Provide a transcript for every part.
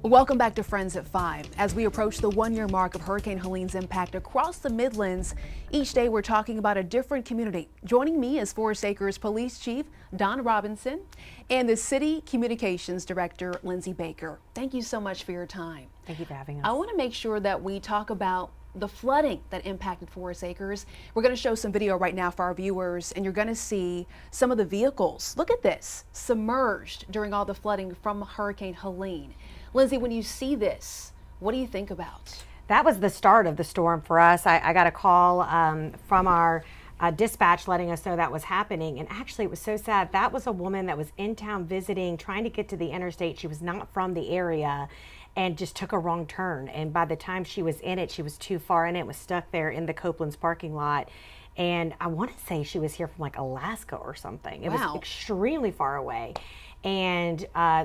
Welcome back to Friends at 5. As we approach the one-year mark of Hurricane Helene's impact across the Midlands, each day we're talking about a different community. Joining me is Forest Acres Police Chief Don Robinson and the City Communications Director Lynnsey Baker. Thank you so much for your time. Thank you for having us. I want to make sure that we talk about the flooding that impacted Forest Acres. We're going to show some video right now for our viewers, and you're going to see some of the vehicles. Look at this, submerged during all the flooding from Hurricane Helene. Lynnsey, when you see this, what do you think about? That was the start of the storm for us. I got a call from our dispatch letting us know that was happening. And actually, it was so sad. That was a woman that was in town visiting, trying to get to the interstate. She was not from the area and just took a wrong turn. And by the time she was in it, she was too far in it, was stuck there in the Copeland's parking lot. And I want to say she was here from like Alaska or something. It was extremely far away. And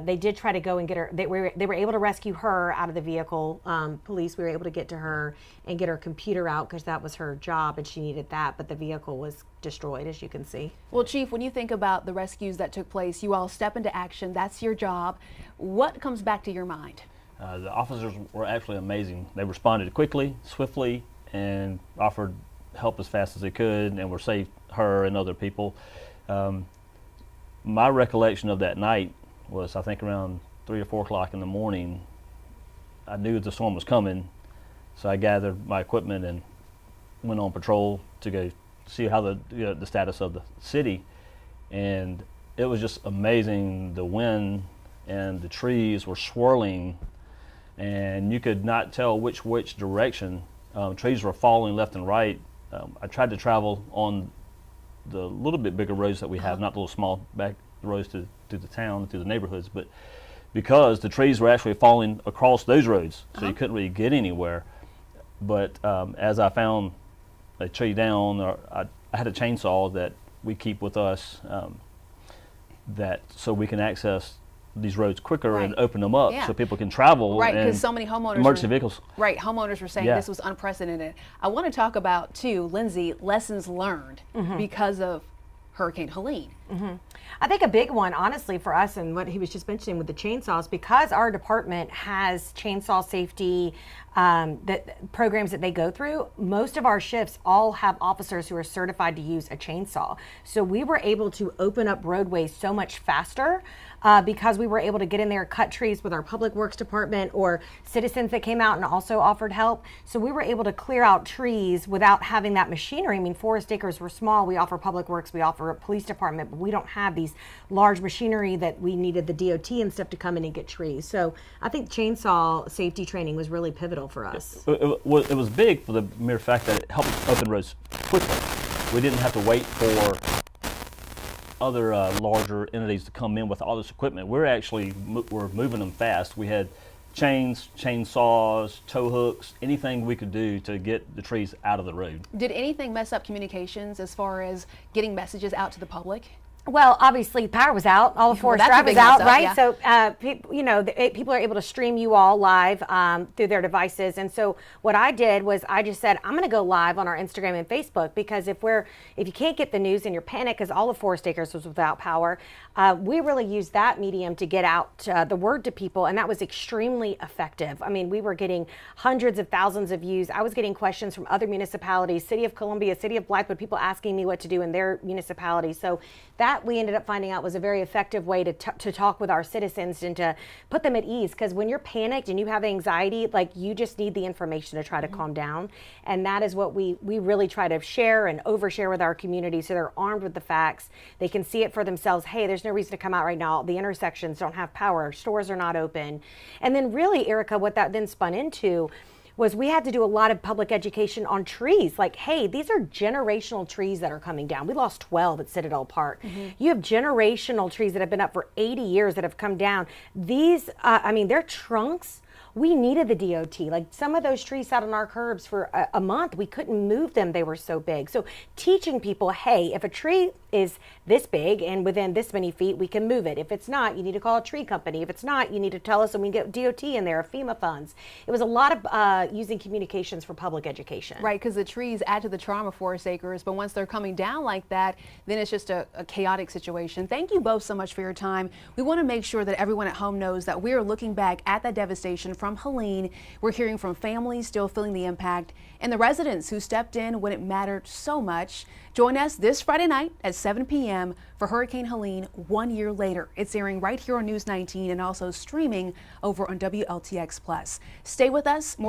they did try to go and get her. They were able to rescue her out of the vehicle. Police were able to get to her and get her computer out because that was her job and she needed that. But the vehicle was destroyed, as you can see. Well, Chief, when you think about the rescues that took place, you all step into action. That's your job. What comes back to your mind? The officers were actually amazing. They responded quickly, swiftly, and offered help as fast as they could, and were saved her and other people. My recollection of that night was, I think, around 3 or 4 o'clock in the morning. I knew the storm was coming, so I gathered my equipment and went on patrol to go see how the status of the city. And it was just amazing. The wind and the trees were swirling, and you could not tell which direction. Trees were falling left and right. I tried to travel on the little bit bigger roads that we have, not the little small back roads to the town, to the neighborhoods, but because the trees were actually falling across those roads, so you couldn't really get anywhere. But as I found a tree down, or I had a chainsaw that we keep with us, that so we can access these roads quicker and open them up so people can travel. Right, because so many homeowners. Emergency vehicles. Right, homeowners were saying this was unprecedented. I want to talk about, too, Lynnsey, lessons learned because of Hurricane Helene. I think a big one, honestly, for us, and what he was just mentioning with the chainsaws, because our department has chainsaw safety programs that they go through, most of our shifts all have officers who are certified to use a chainsaw. So we were able to open up roadways so much faster because we were able to get in there, cut trees with our public works department or citizens that came out and also offered help. So we were able to clear out trees without having that machinery. I mean, Forest Acres were small. We offer public works, we offer a police department, but we don't have these large machinery that we needed the DOT and stuff to come in and get trees. So I think chainsaw safety training was really pivotal for us. It was big for the mere fact that it helped open roads quickly. We didn't have to wait for other larger entities to come in with all this equipment. We're moving them fast. We had chainsaws, tow hooks, anything we could do to get the trees out of the road. Did anything mess up communications as far as getting messages out to the public? Well, obviously, power was out. All the Forest Drive was out, right? So, people are able to stream you all live through their devices. And so, what I did was I just said, I'm going to go live on our Instagram and Facebook, because if you can't get the news and you're panicked because all of Forest Acres was without power, we really used that medium to get out the word to people, and that was extremely effective. I mean, we were getting hundreds of thousands of views. I was getting questions from other municipalities, City of Columbia, City of Blackwood, people asking me what to do in their municipality. So that we ended up finding out was a very effective way to talk with our citizens and to put them at ease, because when you're panicked and you have anxiety, like, you just need the information to try to calm down. And that is what we really try to share and overshare with our community, so they're armed with the facts. They can see it for themselves. Hey, there's no reason to come out right now. The intersections don't have power. Stores are not open. And then really, Erica, what that then spun into was we had to do a lot of public education on trees. Like, hey, these are generational trees that are coming down. We lost 12 at Citadel Park. You have generational trees that have been up for 80 years that have come down. These, their trunks we needed the DOT. Like some of those trees sat on our curbs for a month. We couldn't move them. They were so big. So teaching people, hey, if a tree is this big and within this many feet, we can move it. If it's not, you need to call a tree company. If it's not, you need to tell us and we can get DOT in there, FEMA funds. It was a lot of using communications for public education. Right, because the trees add to the charm of forest acres, but once they're coming down like that, then it's just a chaotic situation. Thank you both so much for your time. We want to make sure that everyone at home knows that we are looking back at that devastation from Helene. We're hearing from families still feeling the impact and the residents who stepped in when it mattered so much. Join us this Friday night at 7 p.m. for Hurricane Helene 1 year later. It's airing right here on News 19 and also streaming over on WLTX Plus. Stay with us. More